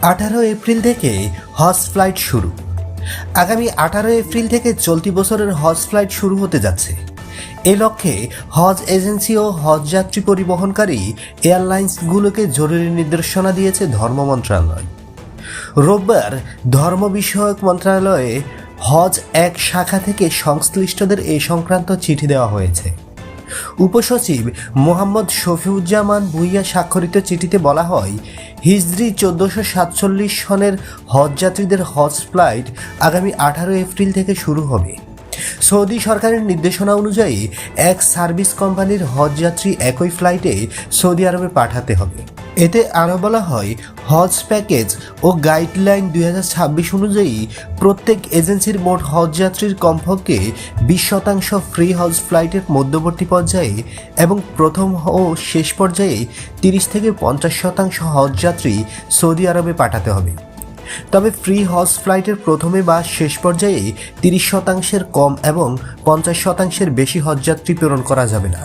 18 April থেকে হজ flight শুরু। আগামী 18 এপ্রিল থেকে চলতি বছরের হজ ফ্লাইট শুরু হতে যাচ্ছে। এ লক্ষ্যে হজ এজেন্সি ও হজ যাত্রী পরিবহনকারী এয়ারলাইন্সগুলোকে জরুরি নির্দেশনা দিয়েছে ধর্ম মন্ত্রণালয়। রোববার ধর্ম বিষয়ক মন্ত্রণালয়ে হজ এক শাখা থেকে সংশ্লিষ্টদের এ সংক্রান্ত চিঠি দেওয়া হয়েছে। উপসচিব মোহাম্মদ শফিউজ্জামান ভূঁইয়া স্বাক্ষরিত চিঠিতে বলা হয়, হিজরি 1447 সনের হজযাত্রীদের হজ ফ্লাইট আগামী 18 এপ্রিল থেকে শুরু হবে। সৌদি সরকারের নির্দেশনা অনুযায়ী এক সার্ভিস কোম্পানির হজযাত্রী একই ফ্লাইটে সৌদি আরবে পাঠাতে হবে। এতে আরও বলা হয়, হজ প্যাকেজ ও গাইডলাইন 2026 অনুযায়ী প্রত্যেক এজেন্সির মোট হজযাত্রীর কমপক্ষে 20% ফ্রি হজ ফ্লাইটের মধ্যবর্তী পর্যায়ে এবং প্রথম ও শেষ পর্যায়ে 30 থেকে 50% হজযাত্রী সৌদি আরবে পাঠাতে হবে। তবে ফ্রি হজ ফ্লাইটের প্রথমে বা শেষ পর্যায়ে 30% কম এবং 50% বেশি হজযাত্রী প্রেরণ করা যাবে না।